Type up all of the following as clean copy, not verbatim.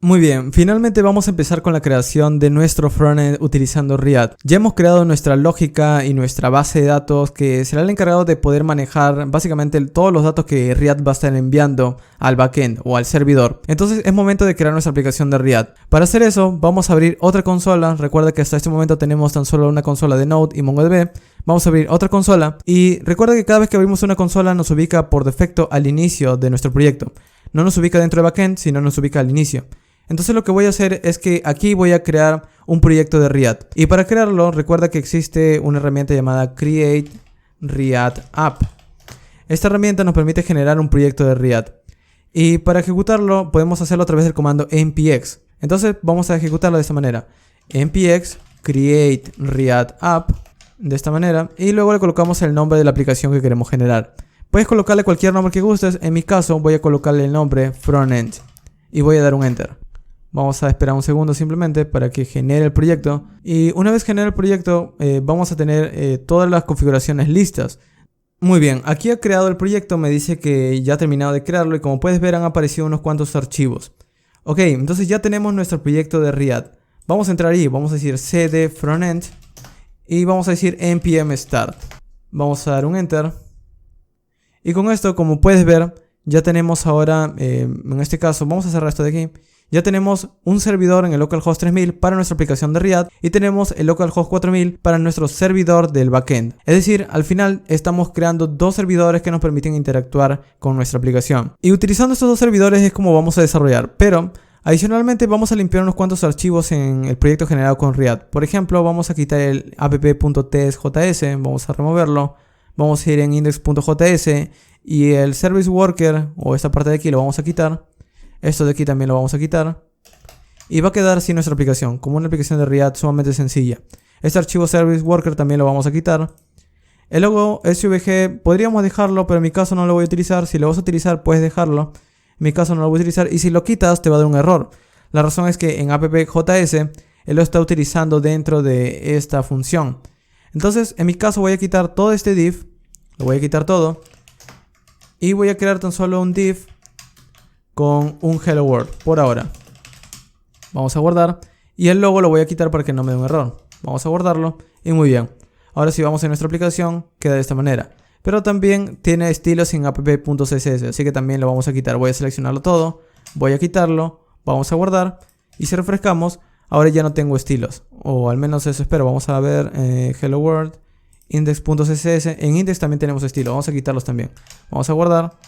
Muy bien, finalmente vamos a empezar con la creación de nuestro frontend utilizando React. Ya hemos creado nuestra lógica y nuestra base de datos que será el encargado de poder manejar básicamente todos los datos que React va a estar enviando al backend o al servidor. Entonces es momento de crear nuestra aplicación de React. Para hacer eso vamos a abrir otra consola. Recuerda que hasta este momento tenemos tan solo una consola de Node y MongoDB. Vamos a abrir otra consola y recuerda que cada vez que abrimos una consola nos ubica por defecto al inicio de nuestro proyecto. No nos ubica dentro de backend, sino nos ubica al inicio. Entonces lo que voy a hacer es que aquí voy a crear un proyecto de React. Y para crearlo, recuerda que existe una herramienta llamada Create React App. Esta herramienta nos permite generar un proyecto de React. Y para ejecutarlo, podemos hacerlo a través del comando npx. Entonces vamos a ejecutarlo de esta manera. npx create React App. De esta manera. Y luego le colocamos el nombre de la aplicación que queremos generar. Puedes colocarle cualquier nombre que gustes. En mi caso, voy a colocarle el nombre Frontend. Y voy a dar un Enter. Vamos a esperar un segundo simplemente para que genere el proyecto. Y una vez genere el proyecto, vamos a tener todas las configuraciones listas. Muy bien, aquí ha creado el proyecto, me dice que ya ha terminado de crearlo y como puedes ver han aparecido unos cuantos archivos. Ok, entonces ya tenemos nuestro proyecto de React. Vamos a entrar ahí, vamos a decir cd frontend y vamos a decir npm start. Vamos a dar un Enter. Y con esto, como puedes ver, ya tenemos ahora, en este caso, vamos a cerrar esto de aquí. Ya tenemos un servidor en el localhost 3000 para nuestra aplicación de React y tenemos el localhost 4000 para nuestro servidor del backend. Es decir, al final estamos creando dos servidores que nos permiten interactuar con nuestra aplicación. Y utilizando estos dos servidores es como vamos a desarrollar, pero adicionalmente vamos a limpiar unos cuantos archivos en el proyecto generado con React. Por ejemplo, vamos a quitar el app.tsjs, vamos a removerlo, vamos a ir en index.js y el service worker o esta parte de aquí lo vamos a quitar. Esto de aquí también lo vamos a quitar. Y va a quedar así nuestra aplicación, como una aplicación de React sumamente sencilla. Este archivo Service Worker también lo vamos a quitar. El logo SVG podríamos dejarlo, pero en mi caso no lo voy a utilizar. Si lo vas a utilizar, puedes dejarlo. En mi caso no lo voy a utilizar. Y si lo quitas, te va a dar un error. La razón es que en app.js él lo está utilizando dentro de esta función. Entonces, en mi caso voy a quitar todo este div. Lo voy a quitar todo. Y voy a crear tan solo un div con un hello world por ahora. Vamos a guardar y el logo lo voy a quitar para que no me dé un error. Vamos a guardarlo y muy bien. Ahora si vamos a nuestra aplicación queda de esta manera. Pero también tiene estilos en app.css, así que también lo vamos a quitar. Voy a seleccionarlo todo, voy a quitarlo, vamos a guardar y si refrescamos, ahora ya no tengo estilos. O al menos eso espero. Vamos a ver hello world, index.css. En index también tenemos estilos, vamos a quitarlos también. Vamos a guardar.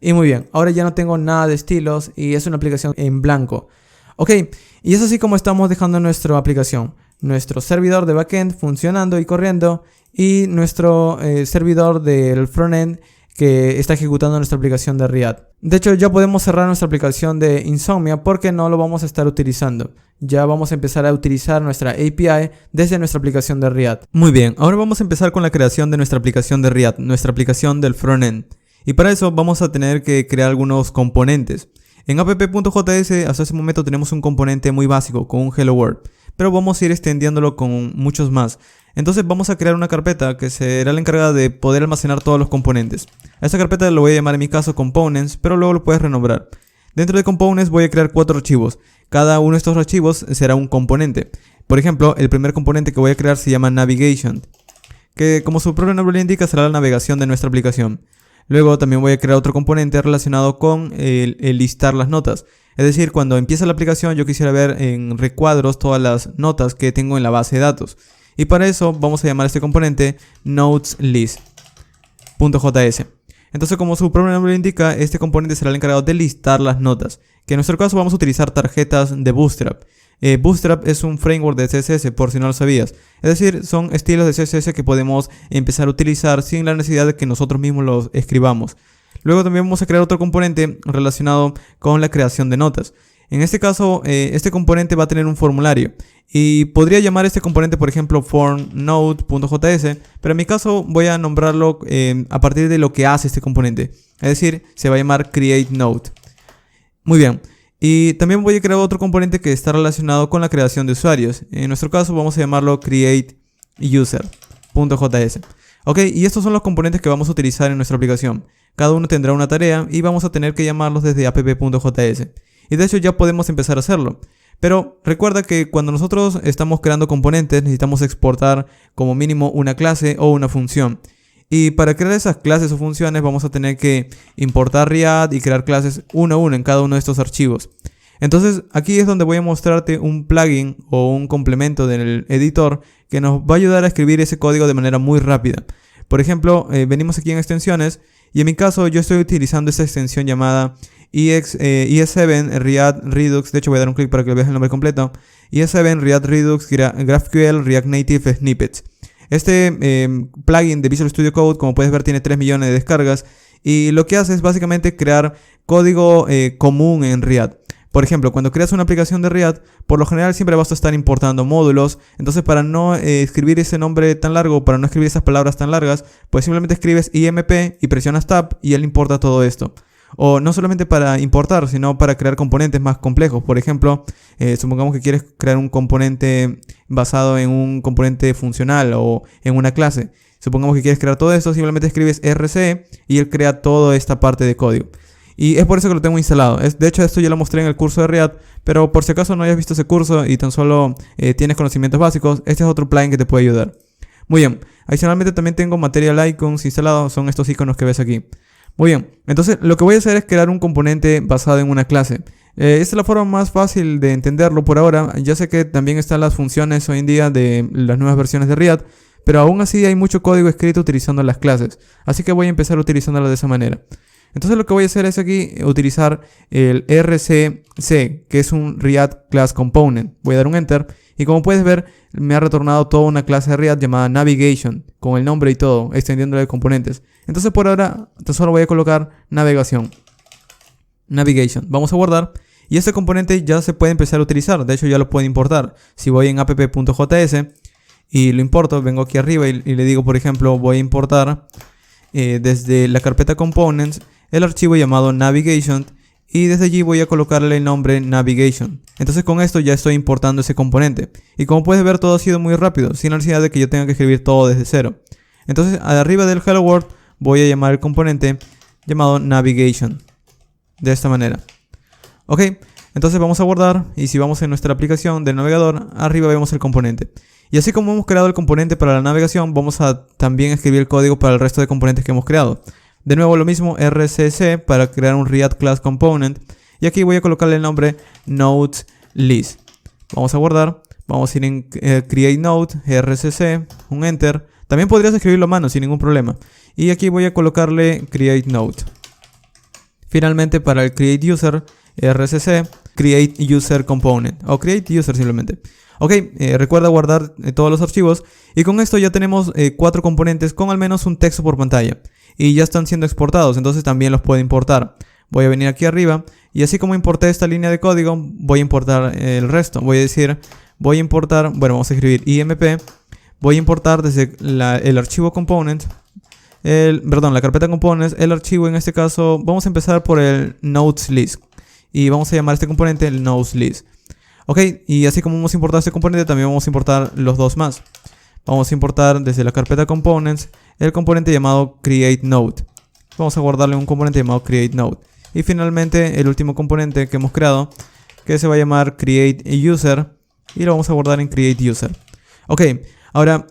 Y muy bien, ahora ya no tengo nada de estilos y es una aplicación en blanco. Ok, y es así como estamos dejando nuestra aplicación. Nuestro servidor de backend funcionando y corriendo y nuestro servidor del frontend que está ejecutando nuestra aplicación de React. De hecho, ya podemos cerrar nuestra aplicación de Insomnia porque no lo vamos a estar utilizando. Ya vamos a empezar a utilizar nuestra API desde nuestra aplicación de React. Muy bien, ahora vamos a empezar con la creación de nuestra aplicación de React, nuestra aplicación del frontend. Y para eso vamos a tener que crear algunos componentes. En app.js hasta ese momento tenemos un componente muy básico con un hello world, pero vamos a ir extendiéndolo con muchos más. Entonces vamos a crear una carpeta que será la encargada de poder almacenar todos los componentes. A esta carpeta lo voy a llamar en mi caso components, pero luego lo puedes renombrar. Dentro de components voy a crear 4 archivos. Cada uno de estos archivos será un componente. Por ejemplo, el primer componente que voy a crear se llama navigation, que como su propio nombre le indica será la navegación de nuestra aplicación. Luego también voy a crear otro componente relacionado con el listar las notas. Es decir, cuando empieza la aplicación yo quisiera ver en recuadros todas las notas que tengo en la base de datos. Y para eso vamos a llamar a este componente noteslist.js. Entonces, como su propio nombre lo indica, este componente será el encargado de listar las notas. Que en nuestro caso vamos a utilizar tarjetas de Bootstrap. Bootstrap es un framework de CSS, por si no lo sabías. Es decir, son estilos de CSS que podemos empezar a utilizar sin la necesidad de que nosotros mismos los escribamos. Luego también vamos a crear otro componente relacionado con la creación de notas. En este caso, este componente va a tener un formulario. Y podría llamar este componente, por ejemplo, formNode.js. Pero en mi caso voy a nombrarlo a partir de lo que hace este componente. Es decir, se va a llamar createNode. Muy bien. Y también voy a crear otro componente que está relacionado con la creación de usuarios. En nuestro caso vamos a llamarlo createUser.js. Ok, y estos son los componentes que vamos a utilizar en nuestra aplicación. Cada uno tendrá una tarea y vamos a tener que llamarlos desde app.js. Y de hecho ya podemos empezar a hacerlo. Pero recuerda que cuando nosotros estamos creando componentes necesitamos exportar como mínimo una clase o una función. Y para crear esas clases o funciones vamos a tener que importar Riad y crear clases uno a uno en cada uno de estos archivos. Entonces aquí es donde voy a mostrarte un plugin o un complemento del editor que nos va a ayudar a escribir ese código de manera muy rápida. Por ejemplo, venimos aquí en extensiones y en mi caso yo estoy utilizando esta extensión llamada ES7 Riad Redux. De hecho voy a dar un clic para que veas el nombre completo. ES7 Riad Redux GraphQL React Native Snippets. Este plugin de Visual Studio Code, como puedes ver, tiene 3 millones de descargas y lo que hace es básicamente crear código común en Riad. Por ejemplo, cuando creas una aplicación de Riad, por lo general siempre vas a estar importando módulos. Entonces, para no escribir ese nombre tan largo, para no escribir esas palabras tan largas, pues simplemente escribes IMP y presionas Tab y él importa todo esto. O no solamente para importar, sino para crear componentes más complejos. Por ejemplo, supongamos que quieres crear un componente basado en un componente funcional o en una clase. Supongamos que quieres crear todo esto, simplemente escribes RC y él crea toda esta parte de código. Y es por eso que lo tengo instalado. De hecho, esto ya lo mostré en el curso de Riad, pero por si acaso no hayas visto ese curso y tan solo tienes conocimientos básicos, este es otro plugin que te puede ayudar. Muy bien, adicionalmente también tengo Material Icons instalados, son estos iconos que ves aquí. Muy bien, entonces lo que voy a hacer es crear un componente basado en una clase. Esta es la forma más fácil de entenderlo por ahora. Ya sé que también están las funciones hoy en día de las nuevas versiones de Riad, pero aún así hay mucho código escrito utilizando las clases. Así que voy a empezar utilizándolas de esa manera. Entonces lo que voy a hacer es aquí utilizar el RCC, que es un Riad Class Component. Voy a dar un Enter y como puedes ver me ha retornado toda una clase de Riad llamada Navigation, con el nombre y todo, extendiéndole componentes. Entonces por ahora solo voy a colocar navegación. Navigation. Vamos a guardar y este componente ya se puede empezar a utilizar. De hecho ya lo puedo importar. Si voy en app.js y lo importo, vengo aquí arriba y le digo, por ejemplo, voy a importar desde la carpeta Components el archivo llamado Navigation y desde allí voy a colocarle el nombre Navigation. Entonces con esto ya estoy importando ese componente y como puedes ver todo ha sido muy rápido, sin necesidad de que yo tenga que escribir todo desde cero. Entonces arriba del Hello World voy a llamar el componente llamado Navigation de esta manera. Ok, entonces vamos a guardar y si vamos en nuestra aplicación del navegador, arriba vemos el componente. Y así como hemos creado el componente para la navegación, vamos a también escribir el código para el resto de componentes que hemos creado. De nuevo lo mismo, RCC para crear un Riad Class Component. Y aquí voy a colocarle el nombre NodeList. Vamos a guardar, vamos a ir en Create Node, RCC, un Enter. También podrías escribirlo a mano sin ningún problema. Y aquí voy a colocarle Create Node. Finalmente para el Create User, RCC, Create User Component. O Create User simplemente. Ok, recuerda guardar todos los archivos y con esto ya tenemos 4 componentes con al menos un texto por pantalla y ya están siendo exportados, entonces también los puedo importar. Voy a venir aquí arriba y así como importé esta línea de código, voy a importar el resto. Voy a decir, voy a importar, bueno, vamos a escribir IMP, voy a importar desde el archivo component, la carpeta components, el archivo en este caso, vamos a empezar por el NodesList y vamos a llamar a este componente el NodesList. Ok, y así como hemos importado este componente, también vamos a importar los dos más. Vamos a importar desde la carpeta Components el componente llamado CreateNode. Vamos a guardarle un componente llamado CreateNode. Y finalmente el último componente que hemos creado, que se va a llamar CreateUser, y lo vamos a guardar en CreateUser. Ok, ahora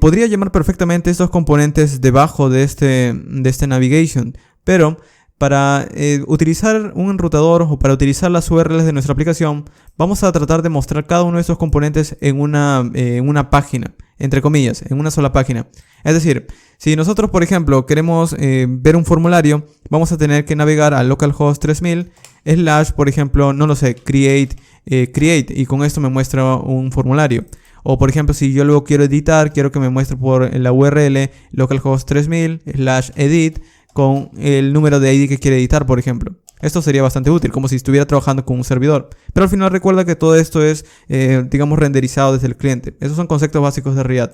podría llamar perfectamente estos componentes debajo de este navigation, pero para utilizar un enrutador o para utilizar las URLs de nuestra aplicación, vamos a tratar de mostrar cada uno de estos componentes en una página, entre comillas, en una sola página. Es decir, si nosotros, por ejemplo, queremos ver un formulario, vamos a tener que navegar a localhost 3000 / por ejemplo, no lo sé, create, y con esto me muestra un formulario. O por ejemplo, si yo luego quiero editar, quiero que me muestre por la URL localhost 3000 / edit con el número de ID que quiere editar, por ejemplo. Esto sería bastante útil, como si estuviera trabajando con un servidor. Pero al final recuerda que todo esto es, digamos, renderizado desde el cliente. Esos son conceptos básicos de Riad.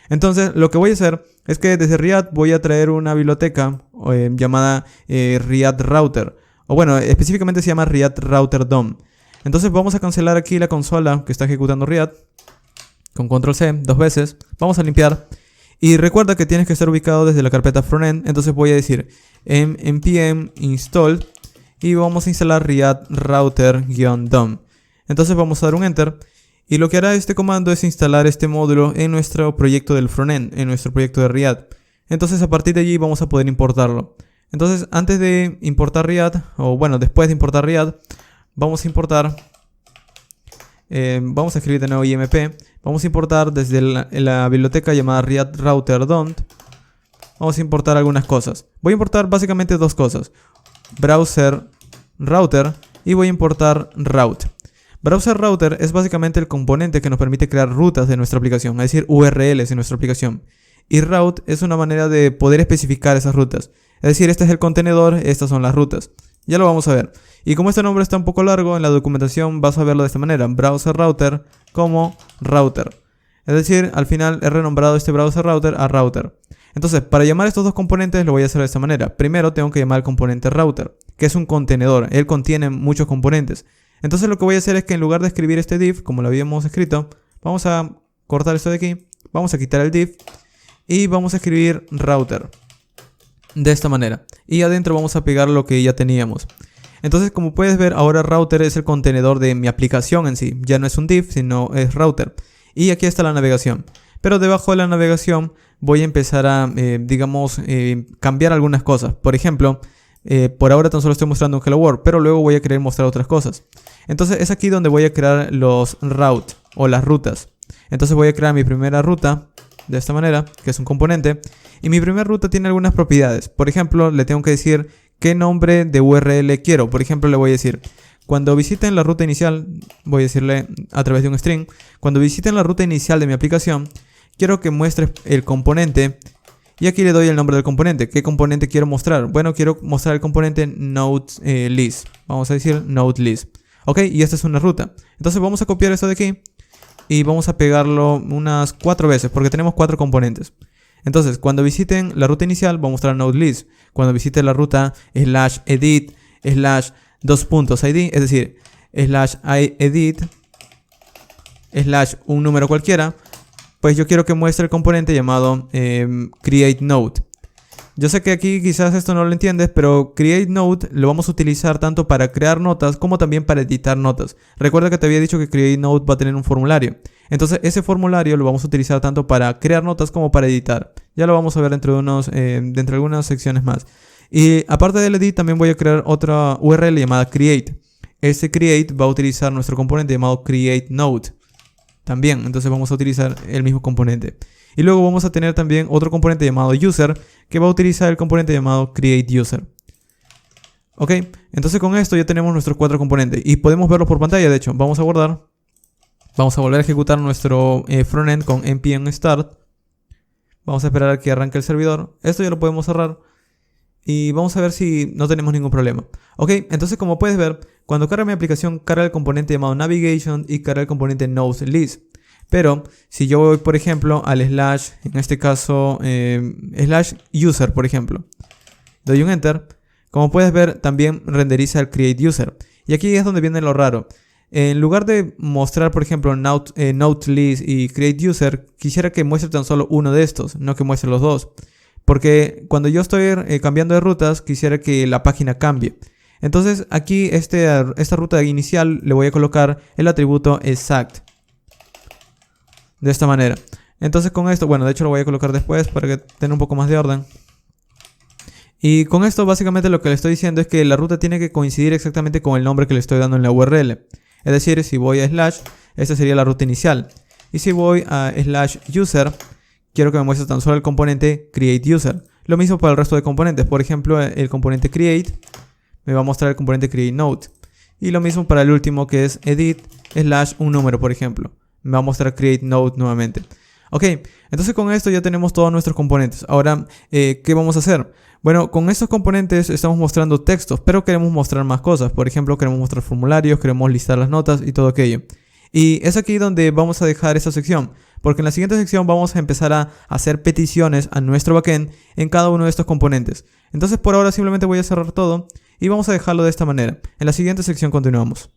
Entonces, lo que voy a hacer es que desde Riad voy a traer una biblioteca llamada Riad Router. O bueno, específicamente se llama Riad Router DOM. Entonces vamos a cancelar aquí la consola que está ejecutando Riad. Con control C 2 veces. Vamos a limpiar. Y recuerda que tienes que estar ubicado desde la carpeta frontend. Entonces voy a decir npm install y vamos a instalar riad router-dom. Entonces vamos a dar un enter y lo que hará este comando es instalar este módulo en nuestro proyecto del frontend, en nuestro proyecto de Riad. Entonces a partir de allí vamos a poder importarlo. Entonces antes de importar Riad, o bueno, después de importar Riad, vamos a importar, vamos a escribir de nuevo IMP, vamos a importar desde la biblioteca llamada riad router-dom, vamos a importar algunas cosas. Voy a importar básicamente dos cosas, browser router y voy a importar route. Browser router es básicamente el componente que nos permite crear rutas de nuestra aplicación, es decir, URLs en nuestra aplicación. Y route es una manera de poder especificar esas rutas. Es decir, este es el contenedor, estas son las rutas. Ya lo vamos a ver. Y como este nombre está un poco largo, en la documentación vas a verlo de esta manera. Browser router como router. Es decir, al final he renombrado este browser router a router. Entonces, para llamar estos dos componentes lo voy a hacer de esta manera. Primero tengo que llamar al componente router, que es un contenedor. Él contiene muchos componentes. Entonces lo que voy a hacer es que en lugar de escribir este div, como lo habíamos escrito, vamos a cortar esto de aquí, vamos a quitar el div y vamos a escribir router. De esta manera. Y adentro vamos a pegar lo que ya teníamos. Entonces, como puedes ver, ahora router es el contenedor de mi aplicación en sí. Ya no es un div, sino es router. Y aquí está la navegación. Pero debajo de la navegación voy a empezar a, cambiar algunas cosas. Por ejemplo, por ahora tan solo estoy mostrando un hello world, pero luego voy a querer mostrar otras cosas. Entonces es aquí donde voy a crear los route o las rutas. Entonces voy a crear mi primera ruta de esta manera, que es un componente. Y mi primera ruta tiene algunas propiedades. Por ejemplo, le tengo que decir qué nombre de URL quiero. Por ejemplo, le voy a decir, cuando visiten la ruta inicial, voy a decirle a través de un string, cuando visiten la ruta inicial de mi aplicación, quiero que muestres el componente. Y aquí le doy el nombre del componente. ¿Qué componente quiero mostrar? Bueno, quiero mostrar el componente node-list. Vamos a decir node-list. Ok, y esta es una ruta. Entonces vamos a copiar esto de aquí y vamos a pegarlo unas 4 veces porque tenemos 4 componentes. Entonces, cuando visiten la ruta inicial, va a mostrar node-list. Cuando visiten la ruta /edit /2.id, es decir, /edit / un número cualquiera, pues yo quiero que muestre el componente llamado createNode. Yo sé que aquí quizás esto no lo entiendes, pero createNode lo vamos a utilizar tanto para crear notas como también para editar notas. Recuerda que te había dicho que createNode va a tener un formulario. Entonces ese formulario lo vamos a utilizar tanto para crear notas como para editar. Ya lo vamos a ver dentro de algunas secciones más. Y aparte del edit también voy a crear otra URL llamada create. Este create va a utilizar nuestro componente llamado createNode. También, entonces vamos a utilizar el mismo componente. Y luego vamos a tener también otro componente llamado user, que va a utilizar el componente llamado createUser. Ok, entonces con esto ya tenemos nuestros 4 componentes. Y podemos verlos por pantalla, de hecho. Vamos a guardar. Vamos a volver a ejecutar nuestro frontend con npm start. Vamos a esperar a que arranque el servidor. Esto ya lo podemos cerrar. Y vamos a ver si no tenemos ningún problema. Ok, entonces como puedes ver, cuando carga mi aplicación, carga el componente llamado navigation y carga el componente node-list. Pero si yo voy, por ejemplo, al slash, en este caso, /user, por ejemplo, doy un enter, como puedes ver, también renderiza el createUser. Y aquí es donde viene lo raro. En lugar de mostrar, por ejemplo, node-list y createUser, quisiera que muestre tan solo uno de estos, no que muestre los dos. Porque cuando yo estoy cambiando de rutas, quisiera que la página cambie. Entonces aquí esta ruta inicial le voy a colocar el atributo exact. De esta manera. Entonces con esto, bueno, de hecho lo voy a colocar después para que tenga un poco más de orden. Y con esto básicamente lo que le estoy diciendo es que la ruta tiene que coincidir exactamente con el nombre que le estoy dando en la URL. Es decir, si voy a slash, esta sería la ruta inicial. Y si voy a /user, quiero que me muestre tan solo el componente createUser. Lo mismo para el resto de componentes. Por ejemplo, el componente create me va a mostrar el componente createNode. Y lo mismo para el último, que es edit / un número, por ejemplo. Me va a mostrar createNode nuevamente. Ok, entonces con esto ya tenemos todos nuestros componentes. Ahora, ¿qué vamos a hacer? Bueno, con estos componentes estamos mostrando textos, pero queremos mostrar más cosas. Por ejemplo, queremos mostrar formularios, queremos listar las notas y todo aquello. Y es aquí donde vamos a dejar esta sección, porque en la siguiente sección vamos a empezar a hacer peticiones a nuestro backend en cada uno de estos componentes. Entonces por ahora simplemente voy a cerrar todo y vamos a dejarlo de esta manera. En la siguiente sección continuamos.